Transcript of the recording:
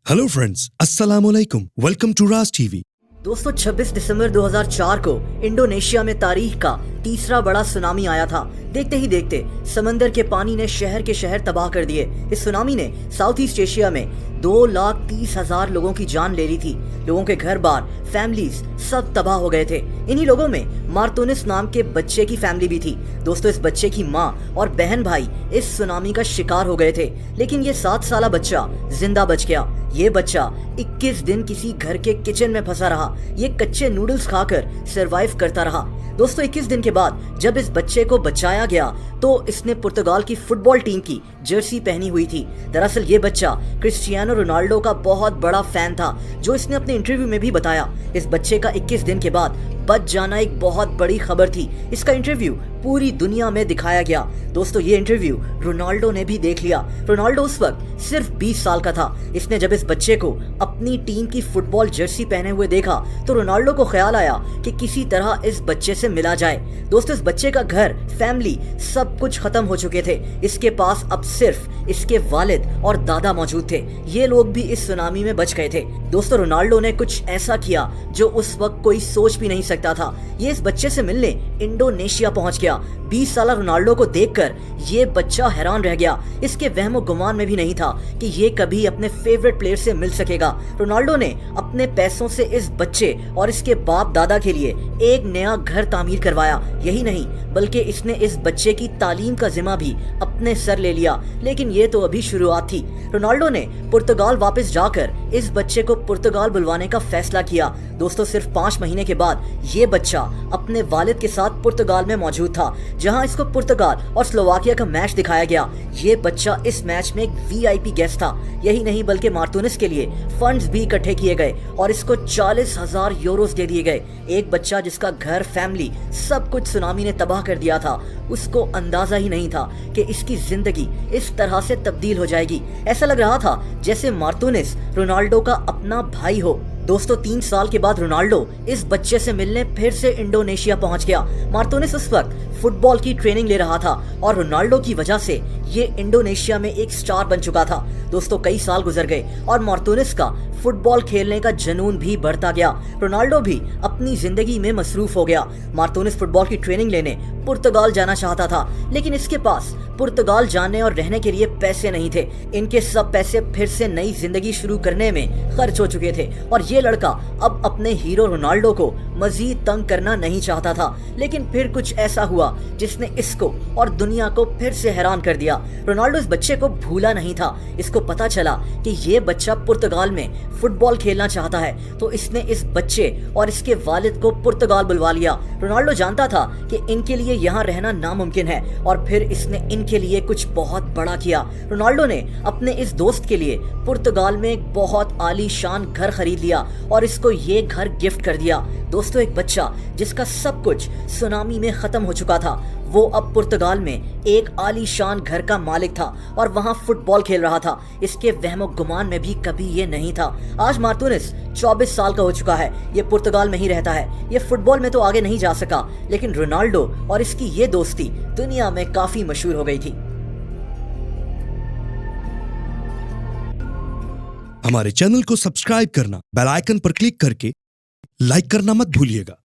Hello friends, अस्सलाम वालेकुम। Welcome to Raj TV. दोस्तों 26 दिसंबर 2004 को इंडोनेशिया में तारीख का तीसरा बड़ा सुनामी आया था। देखते ही देखते समंदर के पानी ने शहर के शहर तबाह कर दिए। इस सुनामी ने साउथ ईस्ट एशिया में 2,30,000 लोगों की जान ले ली थी। लोगों के घर बार, फैमिलीज सब तबाह हो गए थे। इन्हीं लोगों में मार्तोनिस नाम के बच्चे की फैमिली भी थी। दोस्तों इस बच्चे की माँ और बहन भाई इस सुनामी का शिकार हो गए थे, लेकिन ये 7 साला बच्चा जिंदा बच गया। ये बच्चा 21 दिन किसी घर के किचन में फंसा रहा। ये कच्चे नूडल्स खाकर सरवाइव करता रहा। दोस्तों 21 दिन के बाद जब इस बच्चे को बचाया गया तो इसने पुर्तगाल की फुटबॉल टीम की जर्सी पहनी हुई थी। दरअसल ये बच्चा क्रिस्टियानो रोनाल्डो का बहुत बड़ा फैन था, जो इसने अपने इंटरव्यू में भी बताया। इस बच्चे का 21 दिन के बाद बच जाना एक बहुत बड़ी खबर थी। इसका इंटरव्यू पूरी दुनिया में दिखाया गया। दोस्तों ये इंटरव्यू रोनाल्डो ने भी देख लिया। रोनाल्डो उस वक्त सिर्फ 20 साल का था। इसने जब इस बच्चे को अपनी टीम की फुटबॉल जर्सी पहने हुए देखा तो रोनाल्डो को ख्याल आया कि किसी तरह इस बच्चे से मिला जाए। दोस्तों इस बच्चे का घर, फैमिली सब कुछ खत्म हो चुके थे। इसके पास अब सिर्फ इसके वालिद और दादा मौजूद थे। ये लोग भी इस सुनामी में बच गए थे। दोस्तों रोनाल्डो ने कुछ ऐसा किया जो उस वक्त कोई सोच भी नहीं सकता था। ये इस बच्चे से मिलने इंडोनेशिया पहुंच गया। 20 साला रोनाल्डो को देखकर ये बच्चा हैरान रह गया। इसके वहमो गुमान में भी नहीं था कि ये कभी अपने फेवरेट प्लेयर से मिल सकेगा। रोनाल्डो ने अपने पैसों से इस बच्चे और इसके बाप दादा के लिए एक नया घर तामीर करवाया। यही नहीं बल्कि इसने इस बच्चे की तालीम का जिम्मा भी अपने सर ले लिया। लेकिन ये तो अभी शुरुआत थी। रोनाल्डो ने पुर्तगाल वापस जाकर इस बच्चे को पुर्तगाल बुलवाने का फैसला किया। दोस्तों सिर्फ 5 महीने के बाद ये बच्चा अपने वालिद के साथ पुर्तगाल में मौजूद था, जहां इसको पुर्तगाल और स्लोवाकिया का मैच दिखाया गया। ये बच्चा इस मैच में एक वीआईपी गेस्ट था। यही नहीं बल्कि मार्तोनिस के लिए फंड्स भी इकट्ठे किए गए और इसको 40,000 यूरोस दे दिए गए। एक बच्चा जिसका घर, फैमिली सब कुछ सुनामी ने तबाह कर दिया था, उसको अंदाजा ही नहीं था कि इसकी जिंदगी इस तरह से तब्दील हो जाएगी। ऐसा लग रहा था जैसे मार्तोनिस रोनाल्डो का अपना भाई हो। दोस्तों 3 साल के बाद रोनाल्डो इस बच्चे से मिलने फिर से इंडोनेशिया पहुंच गया। मार्तोनिस उस वक्त फुटबॉल की ट्रेनिंग ले रहा था और रोनाल्डो की वजह से ये इंडोनेशिया में एक स्टार बन चुका था। दोस्तों कई साल गुजर गए और मार्तोनिस का फुटबॉल खेलने का जुनून भी बढ़ता गया। रोनाल्डो भी अपनी जिंदगी में मसरूफ हो गया। मार्तोनिस फुटबॉल की ट्रेनिंग लेने पुर्तगाल जाना चाहता था, लेकिन इसके पास पुर्तगाल जाने और रहने के लिए पैसे नहीं थे। इनके सब पैसे फिर से नई जिंदगी शुरू करने में खर्च हो चुके थे और ये लड़का अब अपने हीरो रोनाल्डो को मजीद तंग करना नहीं चाहता था। लेकिन फिर कुछ ऐसा हुआ जिसने इसको और दुनिया को फिर से हैरान कर दिया। रोनाल्डो इस बच्चे को भूला नहीं था। इसको पता चला कि ये बच्चा पुर्तगाल में फुटबॉल खेलना चाहता है, तो इसने इस बच्चे और इसके वालिद को पुर्तगाल बुलवा लिया। रोनाल्डो जानता था कि इनके लिए यहाँ रहना नामुमकिन है और फिर इसने इनके लिए कुछ बहुत बड़ा किया। रोनाल्डो ने अपने इस दोस्त के लिए पुर्तगाल में एक बहुत आलीशान घर खरीद लिया और इसको ये घर गिफ्ट कर दिया। दोस्तों एक बच्चा जिसका सब कुछ सुनामी में खत्म हो चुका था, वो अब पुर्तगाल में एक आलीशान घर का मालिक था और वहां फुटबॉल खेल रहा था। इसके वहमो गुमान में भी कभी ये नहीं था। आज मार्तोनिस 24 साल का हो चुका है। ये पुर्तगाल में ही रहता है। ये फुटबॉल में तो आगे नहीं जा सका, लेकिन रोनाल्डो और इसकी ये दोस्ती दुनिया में काफी मशहूर हो गई थी। हमारे चैनल को सब्सक्राइब करना, बेल आइकन पर क्लिक करके लाइक करना मत भूलिएगा।